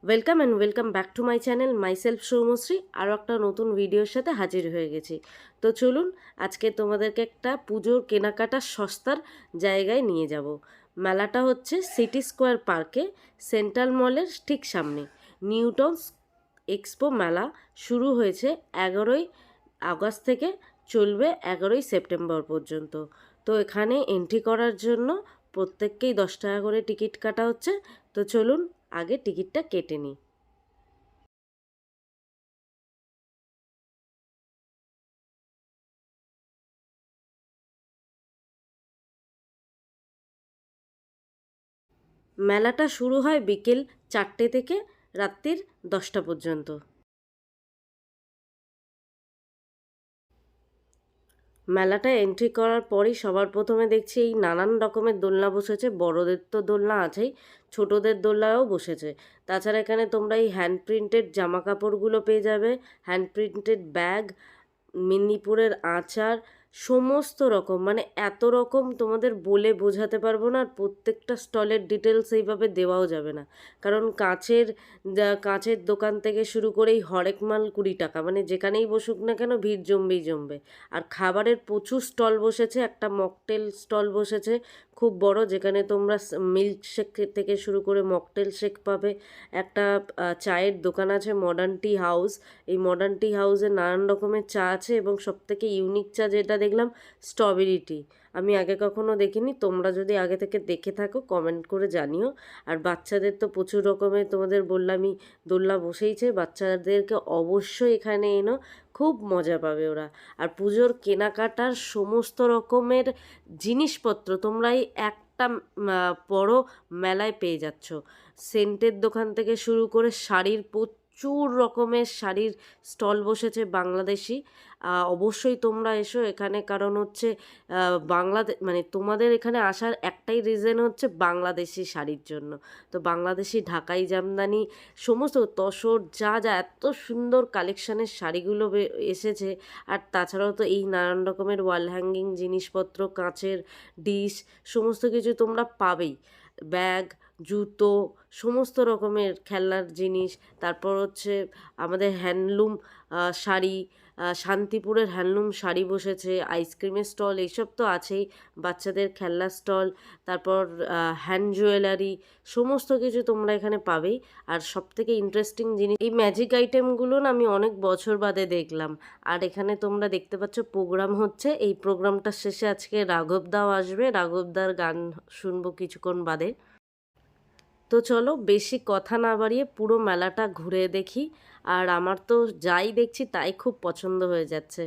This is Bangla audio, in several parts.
Welcome and welcome back to my channel myself Soumashree. আরও একটা নতুন ভিডিওর সাথে হাজির হয়ে গেছি। তো চলুন আজকে তোমাদেরকে একটা পুজোর কেনাকাটার সস্তার জায়গায় নিয়ে যাব। মেলাটা হচ্ছে সিটি স্কোয়ার পার্কে, সেন্ট্রাল মলের ঠিক সামনে। নিউটন এক্সপো মেলা শুরু হয়েছে 11ই আগস্ট থেকে, চলবে 11ই সেপ্টেম্বর পর্যন্ত। তো এখানে এন্ট্রি করার জন্য প্রত্যেককেই 10 টাকা করে টিকিট কাটা হচ্ছে। তো চলুন আগে টিকিটটা কেটে নিই। মেলাটা শুরু হয় বিকেল 4টে থেকে রাত্রির 10টা পর্যন্ত। মেলাটা এন্ট্রি করার পরই সবার প্রথমে দেখছি এই নানান রকমের দোলনা বসেছে। বড়দের তো দোলনা আছেই, ছোটদের দোলনাও বসেছে। তাছাড়া এখানে তোমরা এই হ্যান্ড প্রিন্টেড জামা কাপড়গুলো পেয়ে যাবে, হ্যান্ড প্রিন্টেড ব্যাগ, মেদিনীপুরের আচার, সমস্ত রকম, মানে এত রকম তোমাদের বলে বোঝাতে পারবো না। আর প্রত্যেকটা স্টলের ডিটেলস এইভাবে দেওয়াও যাবে না, কারণ কাঁচের দোকান থেকে শুরু করে এই হরেক মাল 20 টাকা, মানে যেখানেই বসুক না কেন ভিড় জমবেই জমবে। আর খাবারের প্রচুর স্টল বসেছে, একটা মকটেল স্টল বসেছে খুব বড়, যেখানে তোমরা মিল্ক শেক থেকে শুরু করে মকটেল শেক পাবে। একটা চায়ের দোকান আছে মডার্ন টি হাউস। এই মডার্ন টি হাউসে নানান রকমের চা আছে, এবং সবথেকে ইউনিক চা যেটা দেখলাম স্ট্রবেরি টি। আমি আগে কখনো দেখিনি, তোমরা যদি আগে থেকে দেখে থাকো কমেন্ট করে জানিও। আর বাচ্চাদের তো প্রচুর রকমের, তোমাদের বললামই, দোলনা বসেইছে। বাচ্চাদেরকে অবশ্যই এখানে এনো, খুব মজা পাবে ওরা। আর পুজোর কেনাকাটার সমস্ত রকমের জিনিসপত্র তোমরা এই একটা বড় মেলায় পেয়ে যাচ্ছ। সেন্টের দোকান থেকে শুরু করে শাড়ির, প্রচুর রকমের শাড়ির স্টল বসেছে বাংলাদেশি। অবশ্যই তোমরা এসো এখানে, কারণ হচ্ছে মানে তোমাদের এখানে আসার একটাই রিজন হচ্ছে বাংলাদেশি শাড়ির জন্য। তো বাংলাদেশি ঢাকাই জামদানি সমস্ত তসর যা যা এত সুন্দর কালেকশানের শাড়িগুলো এসেছে। আর তাছাড়াও তো এই নানান রকমের ওয়াল হ্যাঙ্গিং জিনিসপত্র, কাঁচের ডিশ, সমস্ত কিছু তোমরা পাবেই। ব্যাগ, জুতো, সমস্ত রকমের খেলনার জিনিস। তারপর হচ্ছে আমাদের হ্যান্ডলুম শাড়ি, শান্তিপুরের হ্যান্ডলুম শাড়ি বসেছে, আইসক্রিমের স্টল, এইসব তো আছেই, বাচ্চাদের খেলনার স্টল, তারপর হ্যান্ড জুয়েলারি, সমস্ত কিছু তোমরা এখানে পাবেই। আর সবথেকে ইন্টারেস্টিং জিনিস, এই ম্যাজিক আইটেমগুলো না আমি অনেক বছর বাদে দেখলাম। আর এখানে তোমরা দেখতে পাচ্ছ প্রোগ্রাম হচ্ছে। এই প্রোগ্রামটার শেষে আজকে রাঘবদাও আসবে, রাঘবদার গান শুনবো কিছুক্ষণ বাদে। তো চলো বেশি কথা না বাড়িয়ে পুরো মেলাটা ঘুরে দেখি। আর আমার তো যাই দেখছি তাই খুব পছন্দ হয়ে যাচ্ছে।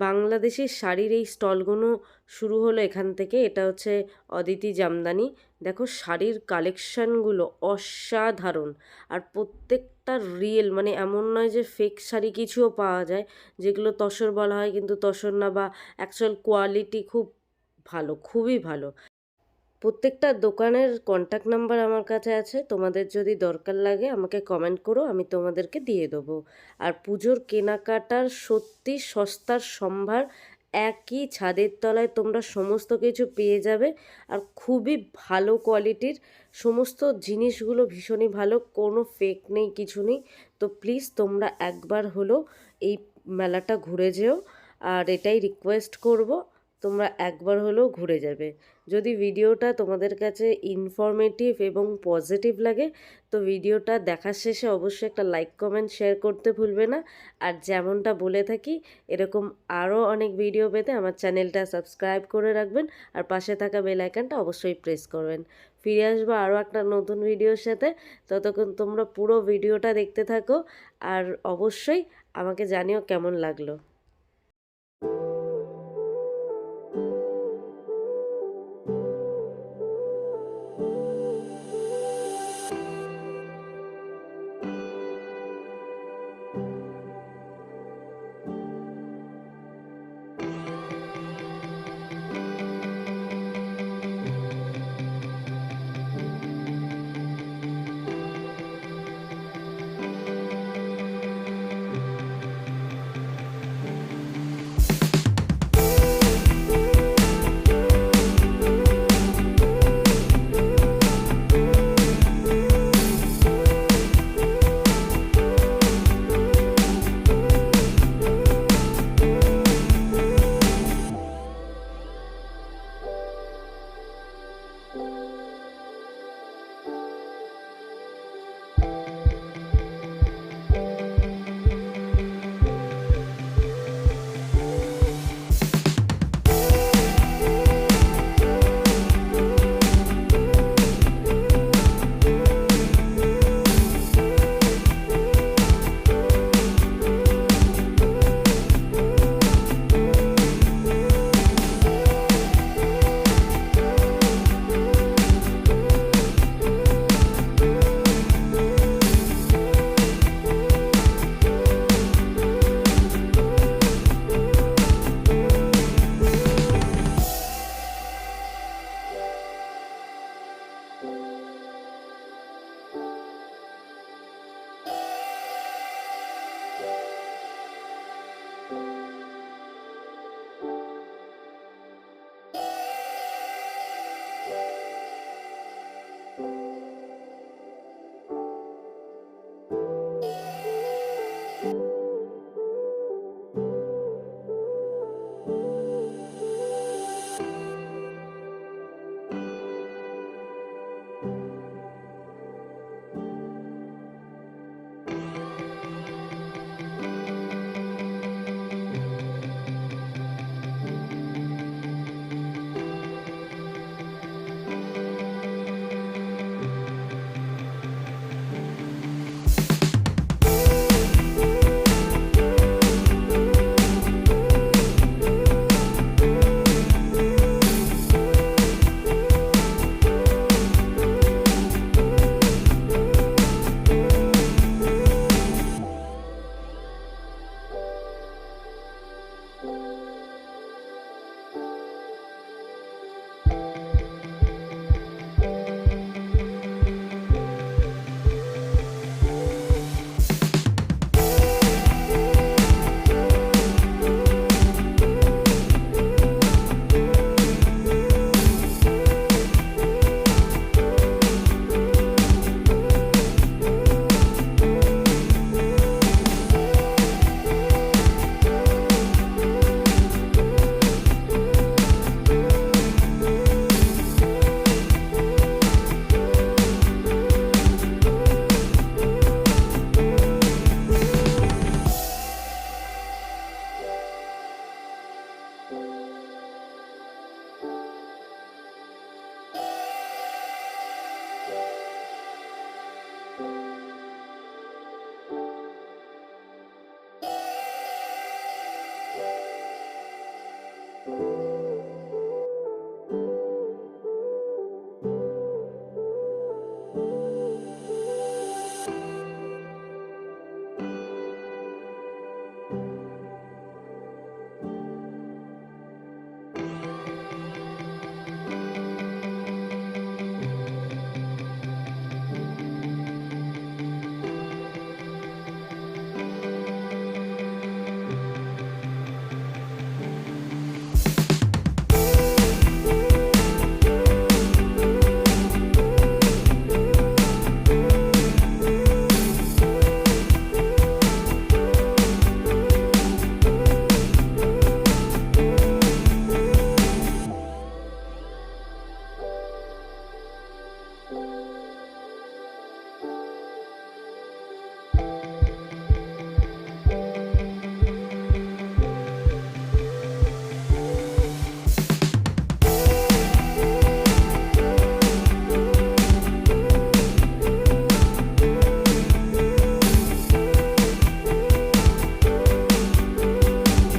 বাংলাদেশের শাড়ির এই স্টলগুলো শুরু হলো এখান থেকে। এটা হচ্ছে অদিতি জামদানি। দেখো শাড়ির কালেকশানগুলো অসাধারণ, আর প্রত্যেকটা রিয়েল, মানে এমন নয় যে ফেক শাড়ি কিছুও পাওয়া যায় যেগুলো তসর বলা হয় কিন্তু তসর না, বা অ্যাকচুয়াল কোয়ালিটি খুব ভালো, খুবই ভালো। প্রত্যেকটা দোকানের কন্ট্যাক্ট নাম্বার আমার কাছে আছে, তোমাদের যদি দরকার লাগে আমাকে কমেন্ট করো, আমি তোমাদেরকে দিয়ে দেবো। আর পুজোর কেনাকাটার সত্যি সস্তার সম্ভার, একই ছাদের তলায় তোমরা সমস্ত কিছু পেয়ে যাবে। আর খুবই ভালো কোয়ালিটির সমস্ত জিনিসগুলো, ভীষণই ভালো, কোনো ফেক নেই, কিছু নেই। তো প্লিজ তোমরা একবার হলো এই মেলাটা ঘুরে যেও, আর এটাই রিকোয়েস্ট করব, তোমরা একবার হলেও ঘুরে যাবে। যদি ভিডিওটা তোমাদের কাছে ইনফরমেটিভ এবং পজিটিভ লাগে তো ভিডিওটা দেখার শেষে অবশ্যই একটা লাইক কমেন্ট শেয়ার করতে ভুলবে না। আর যেমনটা বলে থাকি, এরকম আরও অনেক ভিডিও পেতে আমার চ্যানেলটা সাবস্ক্রাইব করে রাখবেন, আর পাশে থাকা বেল আইকনটা অবশ্যই প্রেস করবেন। ফিরে আসবো আরও একটা নতুন ভিডিওর সাথে। ততক্ষণ তোমরা পুরো ভিডিওটা দেখতে থাকো, আর অবশ্যই আমাকে জানিও কেমন লাগলো।